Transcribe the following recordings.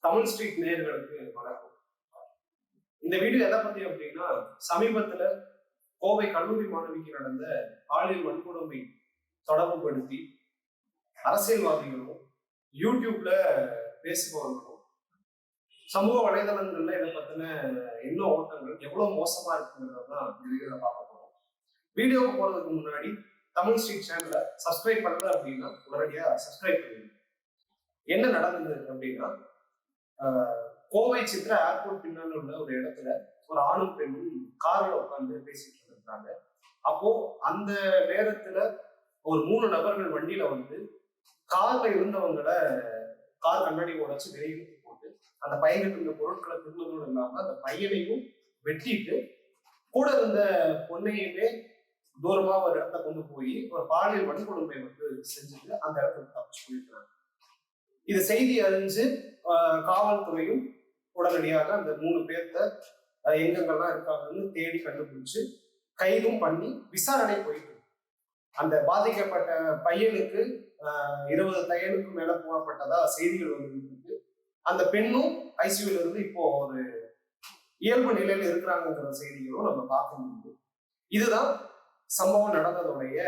Tamil street நேயர்களுக்கு வணக்கம். இந்த வீடியோ எதை பத்தி அப்படின்னா, சமீபத்துல கோவை கல்லூரி மாணவிக்கு நடந்த பாலியல் வன்கொடுமை தொடர்புபடுத்தி அரசியல்வாதிகளும் யூடியூப்ல பேசுபவர்களும் சமூக வலைதளங்கள்ல இதை பத்தின எண்ண ஓட்டங்கள் எவ்வளவு மோசமா இருக்குங்கிறது தான் இந்த வீடியோல பார்க்க போறோம். வீடியோவுக்கு போறதுக்கு முன்னாடி தமிழ் ஸ்ட்ரீட் சேனலை சப்ஸ்கிரைப் பண்ணல அப்படின்னா உடனடியா சப்ஸ்கிரைப் பண்ணுங்க. என்ன நடந்தது அப்படின்னா, கோவை சித்ரா ஏர்போர்ட் பின்னால உள்ள ஒரு இடத்துல ஒரு ஆணும் பெண்ணும் கார்ல உட்காந்து பேசிட்டு இருந்தாங்க. அப்போ அந்த நேரத்துல ஒரு 3 நபர்கள் வண்டியில வந்து கார்ல இருந்தவங்களை கார் கண்ணாடி உடைச்சு வெளியே போட்டு அந்த பையனுக்கு இருந்த பொருட்களை திரும்பவும் இல்லாம அந்த பையனையும் வெட்டிட்டு கூட இருந்த பொண்ணையுமே தூரமா ஒரு இடத்த கொண்டு போய் ஒரு பாலியல் வன்கொடுமை வந்து செஞ்சுட்டு அந்த இடத்துக்கு தப்பிச்சு போயிருக்கிறாங்க. இது செய்தி அறிஞ்சு காவல்துறையும் உடனடியாக அந்த 3 பேர்த்த எங்கெங்கெல்லாம் இருக்காங்கன்னு தேடி கண்டுபிடிச்சு கைதும் பண்ணி விசாரணை போயிட்டு அந்த பாதிக்கப்பட்ட பையனுக்கு 20 தையலுக்கு மேல போடப்பட்டதா செய்திகள் வந்து அந்த பெண்ணும் ஐசியூல இருந்து இப்போ ஒரு இயல்பு நிலையில இருக்கிறாங்கிற செய்திகளும் நம்ம பார்க்க முடியும். இதுதான் சம்பவம் நடந்ததுடைய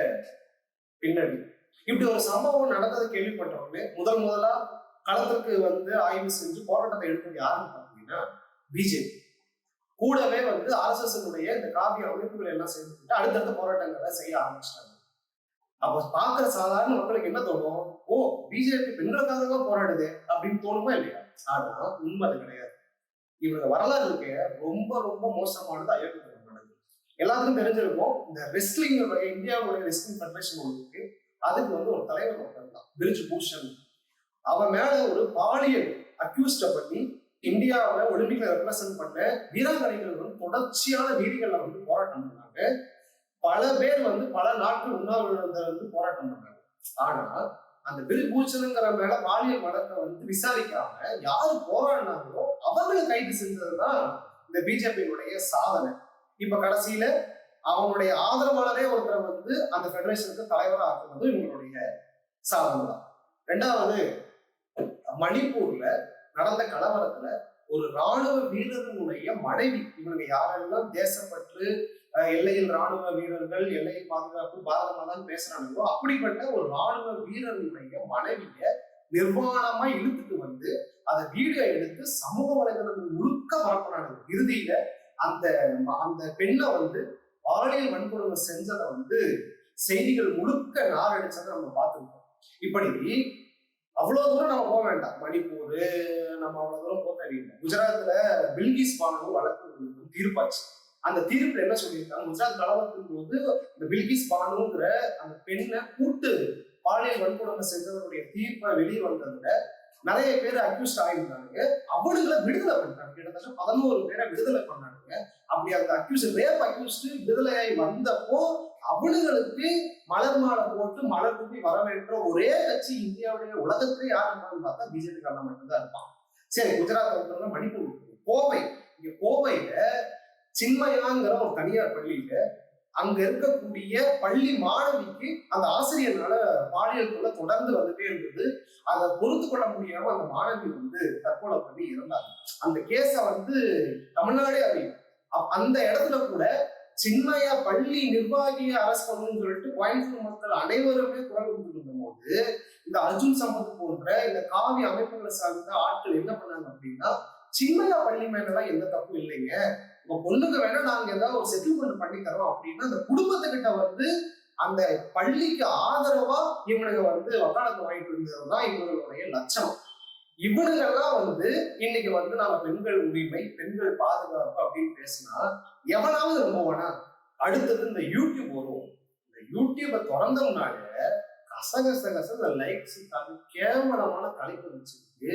பின்னணி. இப்படி ஒரு சம்பவம் நடந்தது கேள்விப்பட்டவங்க முதலா களத்துக்கு வந்து ஆய்வு செஞ்சு போராட்டத்தை எடுத்தது யாருன்னு பார்த்தீங்கன்னா பிஜேபி. கூடவே வந்து RSS இந்த காவிய அமைப்புகள் எல்லாம் சேர்ந்துட்டு அடுத்தடுத்த போராட்டங்களை செய்ய ஆரம்பிச்சிட்டாங்க. அப்போ பார்க்குற சாதாரண மக்களுக்கு என்ன தோணும்? ஓ, பிஜேபி பெண்களுக்காக தான் போராடுது அப்படின்னு தோணுமா இல்லையா? ஆனா உண்மை அது கிடையாது. இவங்க வரலாறு இருக்க ரொம்ப ரொம்ப மோசமானது அயோக்கியத்தனமானது. எல்லாத்துக்கும் தெரிஞ்சிருக்கும். இந்த ரெஸ்லிங் இந்தியாவுடைய ரெஸ்லிங் ஃபெடரேஷன் இருக்கு, அதுக்கு வந்து ஒரு தலைவர் ஒருத்தர் பிரிஜ் பூஷன். அவன் மேல ஒரு பாலியல் அக்யூஸ்ட பண்ணி இந்தியாவை ஒலிம்பிக்ல ரெப்ரசென்ட் பண்ண வீராங்கனைகள் வந்து தொடர்ச்சியான வீதிகள்ல வந்து போராட்டம் பண்ணாங்க. பல பேர் வந்து பல நாட்கள் உண்ணாவிரத வந்து போராட்டம் பண்ணாங்க. ஆனா அந்த பிரிஜ் பூஷனுங்கிற மேல பாலியல் வழக்கை வந்து விசாரிக்காம யாரு போராடினாங்களோ அவங்களை கைது செஞ்சதுதான் இந்த பிஜேபியினுடைய சாதனை. இப்ப கடைசியில அவனுடைய ஆதரவாளரே ஒருத்தரை வந்து அந்த ஃபெடரேஷனுக்கு தலைவராக ஆக்குறது இவங்களுடைய சாதனை தான். 2வது, மணிப்பூர்ல நடந்த கலவரத்துல ஒரு ராணுவ வீரர்களுடைய மனைவி, இவங்க யாரெல்லாம் தேசப்பற்று எல்லையில் ராணுவ வீரர்கள் எல்லையை பாதுகாப்பு பாரதமா தான் பேசுறாங்களோ அப்படிப்பட்ட ஒரு ராணுவ வீரர்களுடைய மனைவிய நிர்வாணமா இழுத்துட்டு வந்து அதை வீடியோ எடுத்து சமூக வலைதளங்கள் முழுக்க பரப்புறாங்க. இறுதியில அந்த அந்த பெண்ணை வந்து பாலியல் வன்கொடுமை செஞ்சதை வந்து செய்திகள் முழுக்க நாரடிச்சதை நம்ம பார்த்துருக்கோம். இப்படி அவ்வளவு தூரம் நம்ம போக வேண்டாம். மணிப்பூர் நம்ம அவ்வளவு தூரம் போக தேவையில்லை. குஜராத்ல பில்கிஸ் பானு வழக்கு தீர்ப்பாச்சு. அந்த தீர்ப்புல என்ன சொல்லியிருக்காங்க, குஜராத் கலவரத்தின் போது இந்த பில்கிஸ் பானுங்கிற அந்த பெண்ணை கூட்டு பாலியல் வன்கொடுமை செஞ்சவருடைய தீர்ப்பை வெளியே வந்ததுல நிறைய பேர் அக்யூஸ்ட் ஆகிருந்தாங்க. அவனுங்களை விடுதலை பண்ணாங்க. கிட்டத்தட்ட 11 பேரை விடுதலை பண்ணாங்க. அப்படி அந்த ரேப் அக்யூஸ்ட் விடுதலையாகி வந்தப்போ அவனுங்களுக்கு மலர் மாலை போட்டு மலர் தூக்கி வரவேற்ற ஒரே கட்சி இந்தியாவுடைய உலகத்திலே யார் இருப்பான்னு பார்த்தா பிஜேபி காரணம் மட்டும்தான் இருப்பான். சரி, குஜராத், மணிப்பூர், கோவை. இங்க கோவையில சின்மயாங்கிற ஒரு தனியார் பள்ளியில அங்க இருக்கக்கூடிய பள்ளி மாணவிக்கு அந்த ஆசிரியர்னால பாலியல் தொல்லை தொடர்ந்து வந்துட்டே இருந்தது. அதை பொறுத்து கொள்ள முடியாம அந்த மாணவி வந்து தற்கொலை பண்ணி இறந்தாங்க. அந்த கேஸ வந்து தமிழ்நாடே அறியும். அந்த இடத்துல கூட சின்மயா பள்ளி நிர்வாகியை அரெஸ்ட் பண்ணணும்னு சொல்லிட்டு கோயம்புத்தூர் மக்கள் அனைவருமே குரல் கொடுத்துருந்த போது இந்த அர்ஜுன் சம்பத் போன்ற இந்த காவிய அமைப்புகளை சார்ந்த ஆட்கள் என்ன பண்ணாங்க அப்படின்னா, சின்மயா பள்ளி மேலதான் எந்த தப்பும் இல்லைங்க, உங்க பொண்ணுக்கு வேணா நாங்க ஏதாவது ஒரு செட்டில்மெண்ட் பண்ணி தரோம் அப்படின்னா அந்த குடும்பத்துக்கிட்ட வந்து அந்த பள்ளிக்கு ஆதரவா இவனுங்க வந்து வக்காலத்து வாங்கிட்டு இருந்ததுதான் இவங்களுடைய லட்சணம். இவனுங்கெல்லாம் வந்து இன்னைக்கு வந்து நாம பெண்கள் உரிமை, பெண்கள் பாதுகாப்பு அப்படின்னு பேசினா எவனாவது நம்புவானா? அடுத்தது இந்த யூடியூப் வரும். இந்த யூடியூபை திறந்தோம்னால கசகச லைக்ஸ் கேவலமான தலைப்பு வச்சுட்டு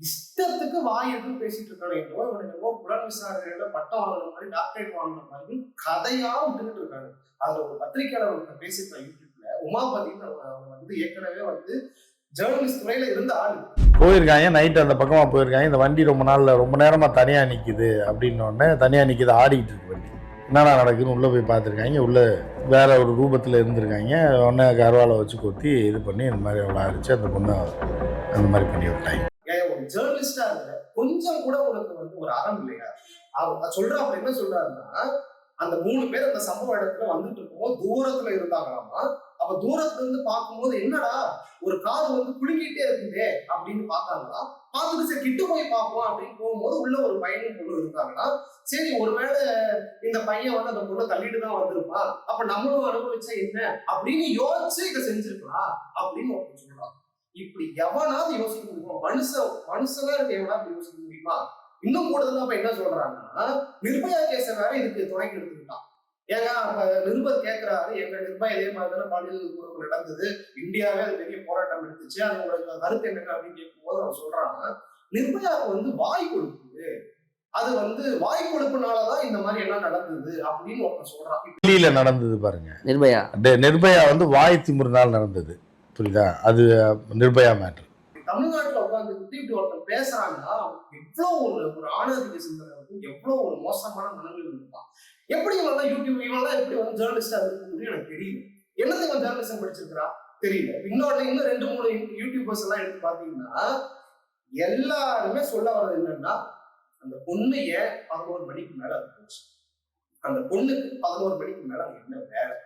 இஷ்டத்துக்கு வாய் எதுவும் பேசிட்டு இருக்கானோ இவனுக்கு புலன் விசாரணையில பட்டம் வாங்கின மாதிரி டாக்டரேட் வாங்கின மாதிரி கதையா விட்டுக்கிட்டு இருக்காங்க. அதுல ஒரு பத்திரிகையாளர் பேசியிருக்கான் யூடியூப்ல, உமாபதினு அவங்க வந்து ஏற்கனவே வந்து ஜேர்னலிஸ்ட் துறையில இருந்த ஆளு போயிருக்காங்க. நைட்டு அந்த பக்கமா போயிருக்காங்க. இந்த வண்டி ரொம்ப நேரமா தனியா நிக்குது அப்படின்னோடனே தனியா நிக்குது, ஆடிக்கிட்டு இருக்கு வண்டி. என்னடா நடக்குதுன்னு உள்ளே போய் பார்த்துருக்காங்க. உள்ளே வேற ஒரு ரூபத்தில் இருந்திருக்காங்க. உடனே கருவாலை வச்சு கொத்தி இது பண்ணி இந்த மாதிரி அவ்வளோ அடிச்சு அந்த பொண்ணை அந்த மாதிரி பண்ணி விட்டாங்க. ஒரு ஒரு ஜேர்னலிஸ்டா இருக்கிற கொஞ்சம் கூட உனக்கு வந்து ஒரு அறம் இல்லையா? அவர் சொல்றாரு, என்ன சொல்றாருன்னா, அந்த 3 பேர் அந்த சம்பவ இடத்துல வந்துட்டு இருக்கும்போது தூரத்துல இருந்தாங்களாமா. அப்ப தூரத்துல இருந்து பார்க்கும்போது என்னடா ஒரு கார் வந்து குலுங்கிட்டே இருக்குதே அப்படின்னு பார்த்தாங்களா. பார்த்துட்டு சரி கிட்ட போய் பார்ப்போம் அப்படின்னு போகும்போது உள்ள ஒரு பையனும் பொண்ணு இருந்தாங்கன்னா, சரி ஒருவேளை இந்த பையன் வந்து அந்த பொண்ணை தள்ளிட்டு தான் வந்திருப்பான், அப்ப நம்மளும் அனுபவிச்சா என்ன அப்படின்னு யோசிச்சு இதை செஞ்சிருக்கலாம் அப்படின்னு ஒருத்தன் சொல்றான். இப்படி எவனாவது யோசிக்க முடியுமா? மனுஷனா இருக்க எவனாவது யோசிக்க முடியுமா? இன்னும் கூடுதலா இப்ப என்ன சொல்றாங்கன்னா, நிர்பயா கேஸ வேற இதுக்கு துணைக்கு எடுத்துக்கிட்டான். ஏங்க அப்ப நிருபர் கேட்கிறாரு, எங்க நிர்பயா இதே மாதிரி தானே பாலியல் குற்றம் நடந்தது, இந்தியாவே அது பெரிய போராட்டம் எடுத்துச்சு, அது உங்களுக்கு கருத்து என்னங்க அப்படின்னு கேட்கும்போது அவன் சொல்றாங்க, நிர்பயாவுக்கு வந்து வாய் கொழுப்பு, அது வந்து வாய் கொழுப்புனாலதான் இந்த மாதிரி எல்லாம் நடந்தது அப்படின்னு ஒருத்தன் சொல்றான். டெல்லியில நடந்தது பாருங்க நிர்பயா. நிர்பயா வந்து வாய் திமிர்னால் நடந்தது, புரியுதா? அது நிர்பயா மேட்டர். தமிழ்நாட்டுல உட்காந்துக்கிட்டு இப்படி ஒருத்தன் பேசுறாங்கன்னா எவ்வளவு ஒரு ஆணாதிக்க சிந்தனை இருக்கும், எவ்வளவு ஒரு மோசமான மனநிலை இருப்பான். எப்படி இவன் தான் யூடியூப், இவன் தான் எப்படி வந்து ஜேர்னலிஸ்டா இருக்க முடியும் எனக்கு தெரியல. என்னது இவன் ஜேர்னலிசம் படிச்சிருக்கிறா தெரியல. இன்னும் 2-3 யூடியூபர்ஸ் எல்லாம் எடுத்து பாத்தீங்கன்னா எல்லாருமே சொல்ல வர்றது என்னன்னா, அந்த பொண்ணு ஏன் 11 மணிக்கு மேல அது போச்சு, அந்த பொண்ணுக்கு 11 மணிக்கு மேல அங்க என்ன வேலை,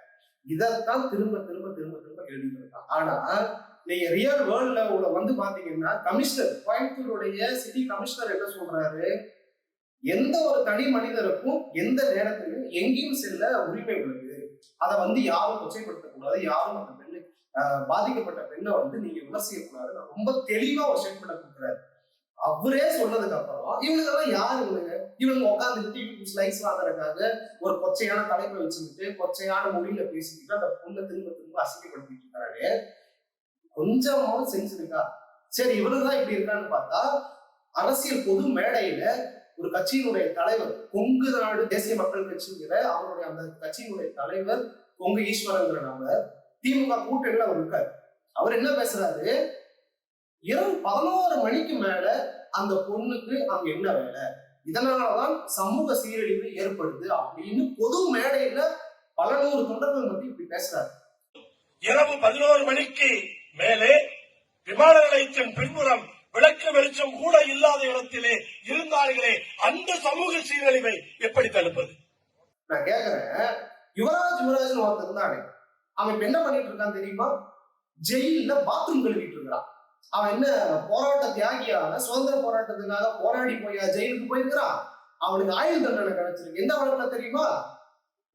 இதைத்தான் திரும்ப திரும்ப திரும்ப திரும்ப கேள்விட்டு இருக்கான். ஆனா நீங்க ரியல் வேர்ல்ட்ல வந்து பாத்தீங்கன்னா, கமிஷனர் கோயம்புத்தூருடைய சிட்டி கமிஷனர் என்ன சொல்றாரு, எந்த ஒரு தனி மனிதருக்கும் எந்த நேரத்திலும் எங்கேயும் செல்ல உரிமை உள்ளது, அதை வந்து யாரும் கொச்சைப்படுத்தக்கூடாது, யாரும் அந்த பெண்ணு பாதிக்கப்பட்ட பெண்ணை வந்து நீங்க விமர்சிக்கக்கூடாது, ரொம்ப தெளிவா ஒரு ஸ்டேட்மெண்ட் கொடுக்குறாரு. அவரே சொன்னதுக்கு அப்புறம் இவனுங்கெல்லாம் யாரு இவனுங்க உட்காந்துக்கிட்டு லைக்ஸ் வாங்குறதுக்காக ஒரு கொச்சையான தலைப்பை வச்சுக்கிட்டு கொச்சையான மொழியில பேசிக்கிட்டு அந்த பொண்ணை திரும்ப திரும்ப அசிங்கப்படுத்திட்டு இருக்காரு. கொஞ்சமாவது சென்ஸ் இருக்கா? சரி இவனுதான் இப்படி இருக்கான்னு பார்த்தா, அரசியல் பொது மேடையில ஒரு கட்சியினுடைய தலைவர், கொங்கு நாடு தேசிய மக்கள் கட்சிங்கிற அவருடைய அந்த கட்சியினுடைய தலைவர் கொங்கு ஈஸ்வரங்கிற நபர் திமுக கூட்டணியில அவர் இருக்காரு. அவர் என்ன பேசுறாரு, இரவு 11 மணிக்கு மேல அந்த பொண்ணுக்கு அங்க என்ன வேலை, இதனாலதான் சமூக சீரழிவு ஏற்படுது அப்படின்னு பொது மேடையில பல நூறு தொண்டர்கள் பத்தி இப்படி பேசுறாரு. இரவு 11 மணிக்கு மேலே விமான நிலையத்தின் பின்புறம் விளக்கு வெளிச்சம் கூட இல்லாத இடத்திலே இருந்தார்களே, அந்த சமூக சீரழிவை எப்படி தடுப்பது? நான் கேக்குறேன், யுவராஜ் ஒருத்தர் இருந்தானே, அவன் என்ன பண்ணிட்டு இருக்கான் தெரியுமா? ஜெயில பாத்ரூம் கழுவிட்டு இருக்கிறான். அவன் என்ன போராட்ட தியாகியான சுதந்திர போராட்டத்துக்காக போராடி போய் ஜெயிலுக்கு போயிருக்கிறான். அவனுக்கு ஆயுள் தண்டனை கிடைச்சிருக்கு. எந்த வழக்குல தெரியுமா?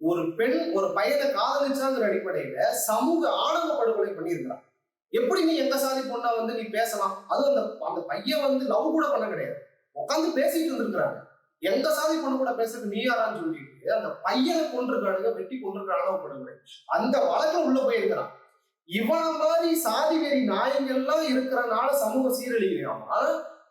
ஒரு பெண் ஒரு பையனை காதலிச்சாங்கிற அடிப்படையில சமூக ஆணவ படுகொலை பண்ணியிருக்கிறான். எப்படி நீ எந்த சாதி பொண்ணா வந்து நீ பேசலாம்? அதுவும் அந்த பையன் வந்து லவ் கூட பண்ண கிடையாது, உட்காந்து பேசிட்டு இருந்திருக்கிறாங்க. எந்த சாதி பொண்ணு கூட பேசுறது நீ யாரான்னு சொல்லிட்டு அந்த பையனை கொண்டிருக்கானுங்க, வெட்டி கொண்டிருக்க ஆணவ படுகொலை. அந்த வழக்கம் உள்ள போயிருக்கிறான். இவன மாதிரி சாதி வெறி நாயங்கள்லாம் இருக்கிறனால சமூக சீரழியாமா,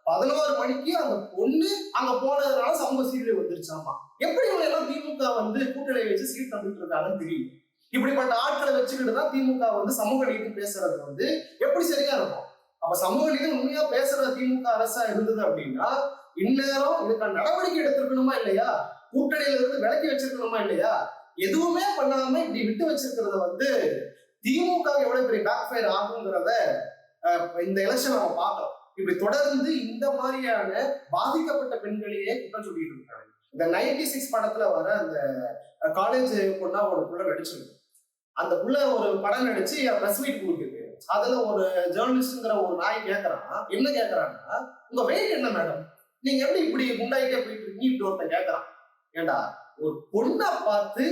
11 மணிக்கு அந்த பொண்ணு அங்க போனதுனால சமூக சீரழிவு வந்துருச்சாமா. எப்படி இவங்க எல்லாம் திமுக வந்து கூட்டணி வச்சு சீட் தந்துட்டு இருக்காங்கன்னு தெரியும். இப்படிப்பட்ட ஆட்களை வச்சுக்கிட்டு தான் திமுக வந்து சமூக நீதி பேசுறது வந்து எப்படி சரியா இருக்கும்? அப்ப சமூக நீதி உண்மையா பேசுற திமுக அரசா இருந்தது அப்படின்னா இந்நேரம் இதுக்கான நடவடிக்கை எடுத்திருக்கணுமா இல்லையா? கூட்டணியில இருந்து விலக்கி வச்சிருக்கணுமா இல்லையா? எதுவுமே பண்ணாம இப்படி விட்டு வச்சிருக்கிறத வந்து திமுக எவ்வளவு பெரிய பேக் ஃபயர் ஆகுங்கிறத இந்த எலெக்ஷன் நம்ம பார்த்தோம். இப்படி தொடர்ந்து இந்த மாதிரியான பாதிக்கப்பட்ட பெண்களையே குற்றம் சொல்லிட்டு இருக்காங்க. இந்த 96 படத்துல வர அந்த காலேஜ் பொண்ணா ஒரு புள்ள நடிச்சிருக்கு. அந்த புள்ள ஒரு படம் நடிச்சு பிரஸ் மீட் கொடுக்குது. அதுல ஒரு ஜேர்னலிஸ்ட்ங்கிற ஒரு நாய் கேட்கறான். என்ன கேட்கறான்னா, உங்க வெயிட் என்ன மேடம், நீங்க எப்படி இப்படி குண்டாயிட்டே போயிட்டு இருக்கீங்க இப்படி ஒருத்தன் கேட்கறான். ஏண்டா ஒரு பொண்ணை பார்த்து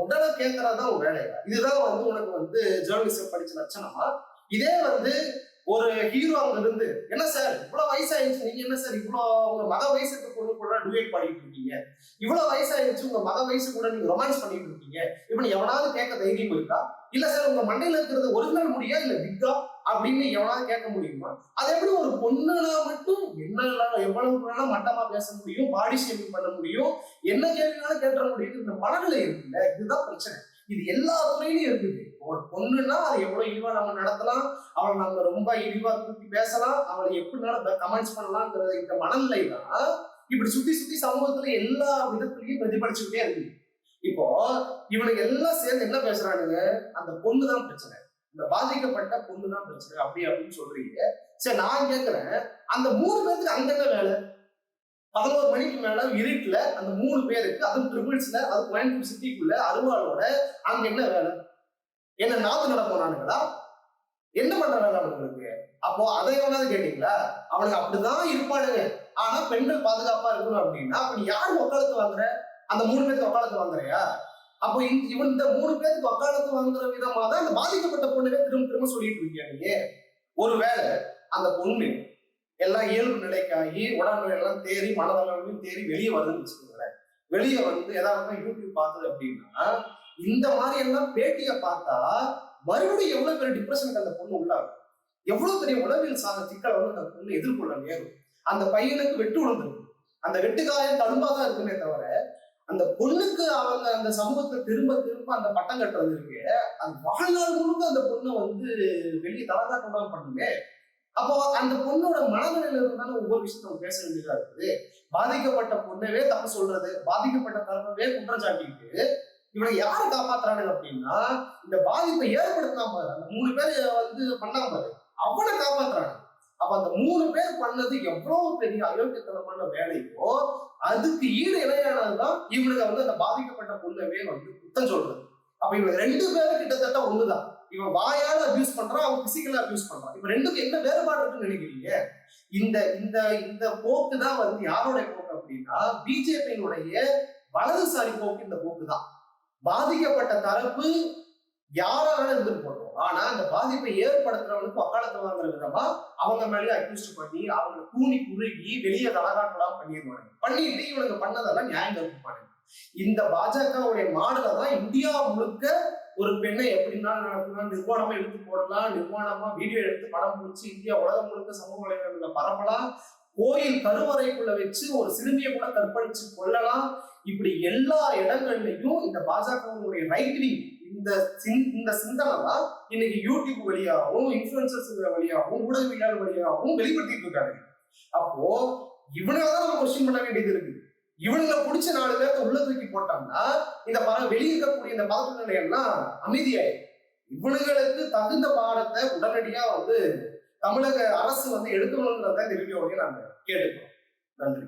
உடனே கேட்கறதுதான் ஒரு வேலையா? இதுதான் வந்து உனக்கு வந்து ஜேர்னலிசம் படிச்ச லட்சணமா? இதே வந்து ஒரு ஹீரோ அங்க இருந்து, என்ன சார் இவ்வளவு வயசாயிருச்சு, நீங்க என்ன சார் இவ்வளவு உங்க மக வயசுக்கு பொண்ணு கூட டூயட் பாடிட்டு இருக்கீங்க, இவ்வளவு வயசாயிருச்சு உங்க மக வயசு கூட நீங்க ரொமான்ஸ் பண்ணிட்டு இருக்கீங்க, இப்ப எவனாவது கேட்க தைரியம் இருக்கா? இல்ல சார் உங்க மண்டையில இருக்கிறது ஒரிஜினல் முடியா இல்ல விக்கா அப்படின்னு எவனாவது கேட்க முடியுமா? அது எப்படி ஒரு பொண்ணுனா மட்டும் என்ன எவ்வளவு மட்டமா பேச முடியும், பாடி ஷேமிங் பண்ண முடியும், என்ன கேள்வினாலும் கேட்ட முடியும்? இந்த மனநிலை இருக்குல்ல, இதுதான் பிரச்சனை. இது எல்லா துறையிலும் இருக்குது. ஒரு பொண்ணுன்னா அது எவ்வளவு இழிவா நம்ம நடத்தலாம், அவளை நம்ம ரொம்ப இழிவா தூக்கி பேசலாம், அவளை எப்படினாலும் கமெண்ட்ஸ் பண்ணலாம்ங்கிறது இந்த மனநிலை தான் இப்படி சுத்தி சுத்தி சமூகத்துல எல்லா விதத்திலையும் பிரதிபலிச்சுக்கிட்டே இருக்கு. இப்போ இவனுக்கு எல்லாம் சேர்ந்து என்ன பேசுறானுங்க, அந்த பொண்ணுதான் பிரச்சனை, இந்த பாதிக்கப்பட்ட பொண்ணுதான் பிரச்சனை அப்படி அப்படின்னு சொல்றீங்க. சரி நான் கேட்கிறேன், அந்த 3 பேருக்கு அங்க என்ன வேலை? 11 மணிக்கு மேல இருட்டுல அந்த 3 பேருக்கு, அதுவும் ட்ரிபிள்ஸ்ல, அது கோயம்புத்தூர் சிட்டிக்குள்ள அருவாளோட அங்க என்ன வேலை? என்ன நாத்து நட போனானுங்களா? என்ன பண்ற வேலை அவனுங்களுக்கு? அப்போ அதை எவனாவது கேட்டீங்களா? அவனுக்கு அப்படிதான் இருப்பானுங்க. ஆனா பெண்கள் பாதுகாப்பா இருக்கணும் அப்படின்னா அப்படி யாரு வக்காலத்து வாங்குற? அந்த 3 பேருக்கு வக்காலத்து வாங்குறியா? அப்போ இவன் இந்த 3 பேருக்கு வக்காலத்து வாங்குற விதமா தான் அந்த பாதிக்கப்பட்ட பொண்ணுவே திரும்ப திரும்ப சொல்லிட்டு இருக்கியா நீ? ஒருவேளை அந்த பொண்ணு எல்லாம் இயல்பு நிலைக்காகி உடம்பு எல்லாம் தேறி மனதளவுலையும் தேறி வெளியே வருதுன்னு வச்சுக்கோங்களேன். வெளியே வந்து ஏதாவது யூடியூப் பார்த்தது அப்படின்னா இந்த மாதிரி எல்லாம் பேட்டியை பார்த்தா மறுபடியும் எவ்வளவு பெரிய டிப்ரெஷனுக்கு அந்த பொண்ணு உள்ளாகும், எவ்வளவு பெரிய உளவியல் சார்ந்த சிக்கலை வந்து அந்த பொண்ணு எதிர்கொள்ள நேரும். அந்த பையனுக்கு வெட்டு விழுந்திருக்கும், அந்த வெட்டுக்காயம் தழும்பாதான் இருக்குமே தவிர அந்த பொண்ணுக்கு அவங்க அந்த சமூகத்துல திரும்ப திரும்ப அந்த பட்டம் கட்டுறது இருக்கு, அது வாழ்நாள் முழுக்க அந்த பொண்ணை வந்து வெளியே தலகாட்டம் பண்ணுமே. அப்போ அந்த பொண்ணோட மனநிலையில இருந்தாலும் ஒவ்வொரு விஷயத்த நம்ம பேச வேண்டியதா இருக்குது. பாதிக்கப்பட்ட பொண்ணவே தப்பு சொல்றது, பாதிக்கப்பட்ட தரப்பவே குற்றம் சாட்டிட்டு இவனை யாரை காப்பாத்துறானுங்க அப்படின்னா இந்த பாதிப்பை ஏற்படுத்தினாம அந்த 3 பேர் வந்து பண்ணாம அவனை காப்பாத்துறாங்க. அப்ப அந்த 3 பேர் பண்ணது எவ்வளவு பெரிய அயோக்கியத்தனமான வேலையோ அதுக்கு ஈடு இணையானதுதான் இவனுக்கு வந்து அந்த பாதிக்கப்பட்ட பொண்ணவே வந்து குத்தம் சொல்றது. அப்ப இவங்க 2 பேரும் கிட்டத்தட்ட ஒண்ணுதான். இவன் வாயால அபியூஸ் பண்றான், அவன் பிசிக்கலா அபியூஸ் பண்றான். இப்ப ரெண்டுக்கும் என்ன வேறுபாடு இருக்குன்னு நினைக்கிறீங்க? இந்த இந்த இந்த போக்கு தான் வந்து யாரோட போக்கு அப்படின்னா பிஜேபியினுடைய வலதுசாரி போக்கு. இந்த போக்கு தான் பாதிக்கப்பட்ட தரப்பு யாரால இருந்துட்டு போட்டோம், ஆனா அந்த பாதிப்பை ஏற்படுத்துறவனுக்கு வக்காலத்து வாங்குற விதமா அவங்க மேலேயே அக்யூஸ்ட் பண்ணி அவங்க கூனி குறுகி வெளியே தலகாட்டலாம் பண்ணிட்டு இவனுக்கு பண்ணதெல்லாம் நியாயம் கற்பிப்பானுங்க. இந்த பாஜகவுடைய மாடலை தான் இந்தியா முழுக்க ஒரு பெண்ணை எப்படின்னா நடத்தலாம், நிர்வாணமா எடுத்து போடலாம், நிர்வாணமா வீடியோ எடுத்து படம் பிடிச்சி இந்தியா உலகம் முழுக்க சமூக வலைதளங்கள்ல பரப்பலாம், கோயில் கருவறைக்குள்ள வச்சு ஒரு சிறுமியை கூட கற்பழிச்சு கொள்ளலாம். இப்படி எல்லா இடங்கள்லையும் இந்த பாஜகவுடைய ரைட் விங் இந்த சிந்தனை தான் இன்னைக்கு யூடியூப் வழியாகவும் இன்ஃபுளுசர்ஸ் வழியாகவும் ஊடகவியலாளர் வழியாகவும் வெளிப்படுத்திட்டு இருக்காங்க. அப்போ இவனாலதான் நம்ம கொஸ்டின் பண்ண வேண்டியது இருக்கு. இவனுங்க பிடிச்ச 4 பேர்த்த உள்ள தூக்கி போட்டாங்கன்னா இந்த வெளியிருக்கக்கூடிய இந்த பதட்ட நிலையெல்லாம் அமைதியாயிடும். இவனுங்களுக்கு தகுந்த பாடத்தை உடனடியா வந்து தமிழக அரசு வந்து எடுக்கணும்ன்றத இந்த வீடியோவையும் நாங்க கேட்டுக்கிறோம். நன்றி.